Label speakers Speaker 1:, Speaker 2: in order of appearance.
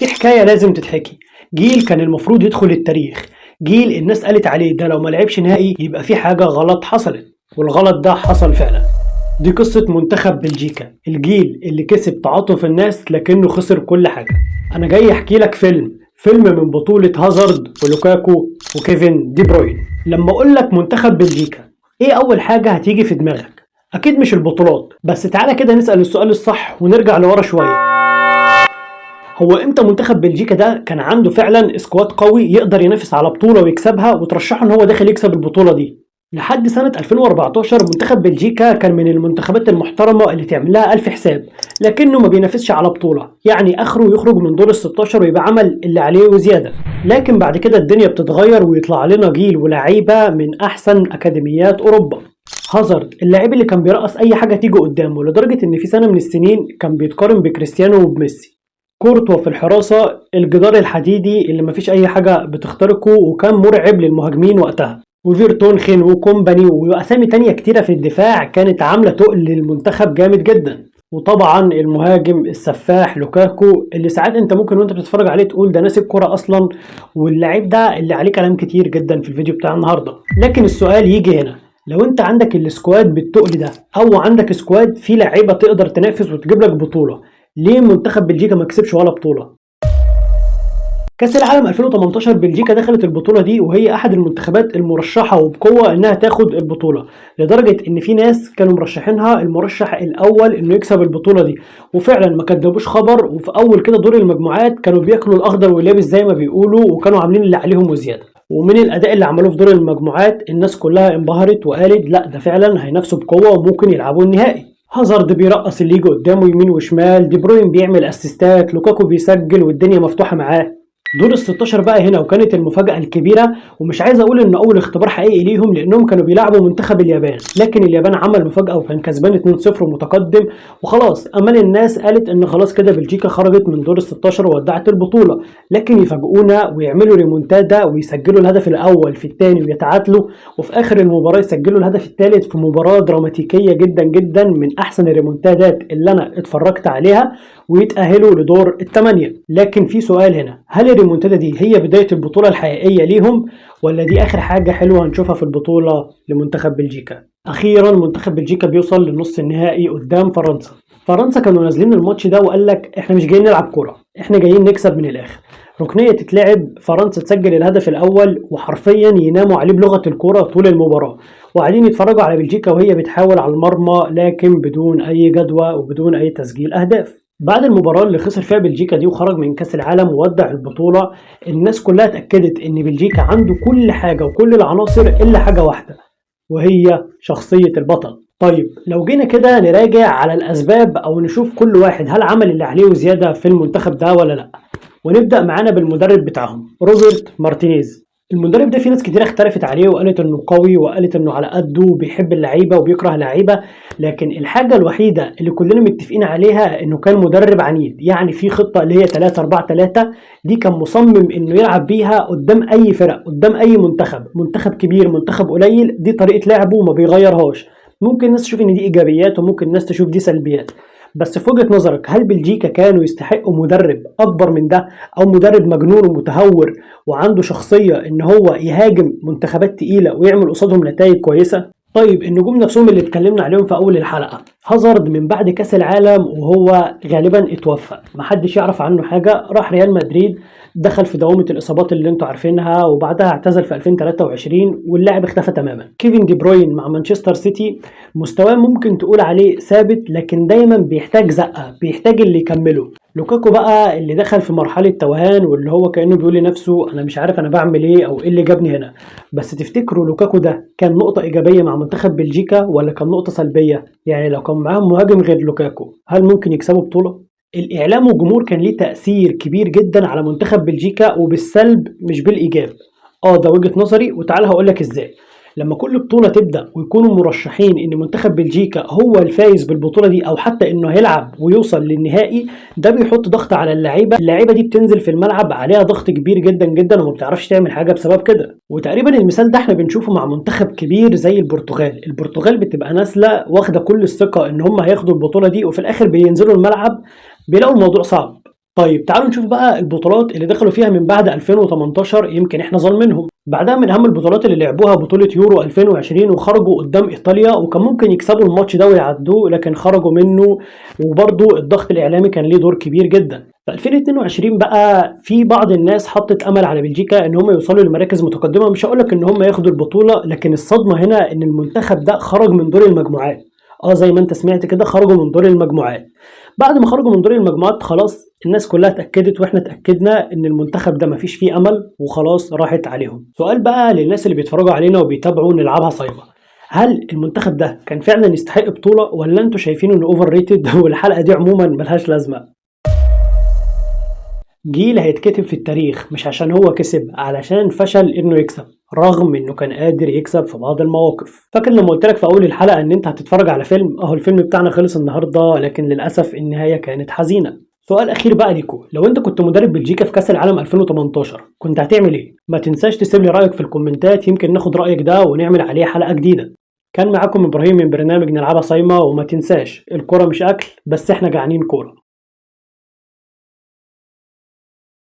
Speaker 1: دي حكاية لازم تتحكي. جيل كان المفروض يدخل التاريخ، جيل الناس قالت عليه ده لو ما لعبش نهائي يبقى في حاجة غلط حصلت، والغلط ده حصل فعلا. دي قصة منتخب بلجيكا، الجيل اللي كسب تعاطف الناس لكنه خسر كل حاجة. أنا جاي أحكي لك فيلم من بطولة هازارد ولوكاكو وكيفن دي بروين. لما أقول لك منتخب بلجيكا، إيه أول حاجة هتيجي في دماغك؟ أكيد مش البطولات، بس تعالى كده نسأل السؤال الصح ونرجع لورا شوية. هو امتى منتخب بلجيكا ده كان عنده فعلا سكواد قوي يقدر ينافس على بطولة ويكسبها وترشحه ان هو داخل يكسب البطولة دي؟ لحد سنة 2014 منتخب بلجيكا كان من المنتخبات المحترمة اللي تعمل لها ألف حساب، لكنه ما بينافسش على بطولة، يعني آخره يخرج من دور ال 16 ويبقى عمل اللي عليه وزيادة. لكن بعد كده الدنيا بتتغير ويطلع لنا جيل ولاعيبة من أحسن أكاديميات أوروبا. هازارد اللاعب اللي كان بيرقص أي حاجة تيجي قدامه، لدرجة إن في سنة من السنين كان بيتقارن بكريستيانو وبميسي. كورتوا في الحراسة، الجدار الحديدي اللي مفيش أي حاجة بتخترقه وكان مرعب للمهاجمين وقتها، وفيرتونخن وكومباني وأسامي تانية كتيرة في الدفاع كانت عاملة تقل للمنتخب جامد جدا. وطبعا المهاجم السفاح لوكاكو اللي ساعات انت ممكن وانت بتتفرج عليه تقول ده ناسي الكرة اصلا، واللعيب ده اللي عليه كلام كتير جدا في الفيديو بتاع النهارده. لكن السؤال يجي هنا، لو انت عندك السكواد بالتقل ده او عندك سكواد فيه لعيبه تقدر تنافس وتجيب لك بطوله، ليه منتخب بلجيكا ما كسبش ولا بطوله؟ كأس العالم 2018 بلجيكا دخلت البطولة دي وهي أحد المنتخبات المرشحة وبقوة إنها تاخد البطولة، لدرجة إن في ناس كانوا مرشحينها المرشح الأول إنه يكسب البطولة دي، وفعلا ما كدبوش خبر، وفي أول كده دور المجموعات كانوا بياكلوا الأخضر واليابس زي ما بيقولوا، وكانوا عاملين اللي عليهم وزيادة. ومن الأداء اللي عملوه في دور المجموعات الناس كلها انبهرت وقالت لا ده فعلا هينافسوا بقوة وممكن يلعبوا النهائي. هازارد بيرقص اللي يجي قدامه يمين وشمال، دي بروين بيعمل اسيستات، لوكاكو بيسجل والدنيا مفتوحة معاه. دور ال 16 بقى هنا وكانت المفاجأة الكبيرة، ومش عايز اقول ان اول اختبار حقيقي ليهم لانهم كانوا بيلعبوا منتخب اليابان، لكن اليابان عمل مفاجأة وكان كسبان 2-0 ومتقدم، وخلاص امال الناس قالت ان خلاص كده بلجيكا خرجت من دور ال 16 وودعت البطولة. لكن يفاجئونا ويعملوا ريمونتادا ويسجلوا الهدف الاول في الثاني ويتعادلوا، وفي اخر المباراة يسجلوا الهدف الثالث في مباراة دراماتيكية جدا جدا من احسن الريمونتادات اللي انا اتفرجت عليها، ويتأهلوا لدور الثمانية. لكن في سؤال هنا، هل الريمونتادا دي هي بداية البطولة الحقيقية ليهم، ولا دي آخر حاجة حلوة هنشوفها في البطولة لمنتخب بلجيكا؟ أخيرا منتخب بلجيكا بيوصل لنص النهائي قدام فرنسا. فرنسا كانوا نازلين الماتش ده وقال لك احنا مش جايين نلعب كرة، احنا جايين نكسب من الآخر. ركنية تتلعب، فرنسا تسجل الهدف الأول وحرفيا يناموا عليه بلغة الكرة طول المباراة، وقاعدين يتفرجوا على بلجيكا وهي بتحاول على المرمى لكن بدون أي جدوى وبدون أي تسجيل أهداف. بعد المباراة اللي خسر فيها بلجيكا دي وخرج من كأس العالم وودع البطولة، الناس كلها اتأكدت إن بلجيكا عنده كل حاجة وكل العناصر إلا حاجة واحدة، وهي شخصية البطل. طيب لو جينا كده نراجع على الأسباب أو نشوف كل واحد هل عمل اللي عليه وزيادة في المنتخب ده ولا لأ، ونبدأ معانا بالمدرب بتاعهم روبرت مارتينيز. المدرب ده في ناس كتير اختلفت عليه وقالت انه قوي وقالت انه على قده وبيحب اللعيبه وبيكره اللعيبه، لكن الحاجه الوحيده اللي كلنا متفقين عليها انه كان مدرب عنيد. يعني في خطه اللي هي 3-4-3 دي كان مصمم انه يلعب بيها قدام اي فرق، قدام اي منتخب كبير منتخب قليل، دي طريقه لعبه وما بيغيرهاش. ممكن الناس تشوف ان دي ايجابيات وممكن الناس تشوف دي سلبيات، بس في وجهة نظرك هل بلجيكا كانوا يستحقوا مدرب اكبر من ده، او مدرب مجنون ومتهور وعنده شخصية ان هو يهاجم منتخبات تقيلة ويعمل قصادهم نتائج كويسة؟ طيب النجوم نفسهم اللي اتكلمنا عليهم في اول الحلقة، هازارد من بعد كاس العالم وهو غالبا اتوفى، محدش يعرف عنه حاجة، راح ريال مدريد، دخل في دوامة الإصابات اللي انتوا عارفينها، وبعدها اعتزل في 2023 واللاعب اختفى تماما. كيفن دي بروين مع مانشستر سيتي مستواه ممكن تقول عليه ثابت، لكن دايما بيحتاج زقة، بيحتاج اللي يكمله. لوكاكو بقى اللي دخل في مرحلة توهان واللي هو كأنه بيقول لنفسه أنا مش عارف أنا بعمل إيه أو إيه اللي جابني هنا. بس تفتكروا لوكاكو ده كان نقطة إيجابية مع منتخب بلجيكا ولا كان نقطة سلبية؟ يعني لو كان معاهم مهاجم غير لوكاكو هل ممكن يكسبوا بطولة؟ الإعلام والجمهور كان ليه تأثير كبير جدا على منتخب بلجيكا وبالسلب مش بالإيجاب. ده وجهة نظري وتعالى هقولك إزاي. لما كل بطولة تبدأ ويكونوا مرشحين إن منتخب بلجيكا هو الفايز بالبطولة دي أو حتى إنه هيلعب ويوصل للنهائي، ده بيحط ضغط على اللعيبة دي بتنزل في الملعب عليها ضغط كبير جدا جدا وما بتعرفش تعمل حاجة بسبب كده. وتقريبا المثال ده احنا بنشوفه مع منتخب كبير زي البرتغال بتبقى نازلة واخدة كل الثقة إن هم هياخدوا البطولة دي، وفي الآخر بينزلوا الملعب بيلاقوا الموضوع صعب. طيب تعالوا نشوف بقى البطولات اللي دخلوا فيها من بعد 2018 يمكن احنا ظالمينهم. بعدها من اهم البطولات اللي لعبوها بطولة يورو 2020 وخرجوا قدام ايطاليا، وكان ممكن يكسبوا الماتش ده ويعدوه لكن خرجوا منه. وبرضه الضغط الاعلامي كان ليه دور كبير جدا. في 2022 بقى في بعض الناس حطت امل على بلجيكا ان هم يوصلوا لمراكز متقدمة، مش هقولك ان هم ياخدوا البطولة، لكن الصدمة هنا ان المنتخب ده خرج من دور المجموعات. اه زي ما انت سمعت كده، خرجوا من دور المجموعات. بعد ما خرجوا من دور المجموعات خلاص الناس كلها اتأكدت واحنا اتأكدنا ان المنتخب ده مفيش فيه امل وخلاص راحت عليهم. سؤال بقى للناس اللي بيتفرجوا علينا وبيتابعوا نلعبها صايمة، هل المنتخب ده كان فعلا يستحق بطولة ولا انتوا شايفينه انه اوفر ريتد والحلقة دي عموما ملهاش لازمة؟ جيل هيتكتب في التاريخ مش عشان هو كسب، علشان فشل انه يكسب رغم انه كان قادر يكسب في بعض المواقف. فاكر لما قلت لك في اول الحلقة ان انت هتتفرج على فيلم؟ اهو الفيلم بتاعنا خلص النهاردة، لكن للأسف النهاية كانت حزينة. سؤال اخير بقى ليكو، لو انت كنت مدرب بلجيكا في كاس العالم 2018 كنت هتعمل ايه؟ ما تنساش تسيب لي رايك في الكومنتات، يمكن ناخد رايك ده ونعمل عليه حلقة جديدة. كان معاكم ابراهيم من برنامج نلعبها صايمة، وما تنساش الكرة مش اكل بس احنا جعانين كورة.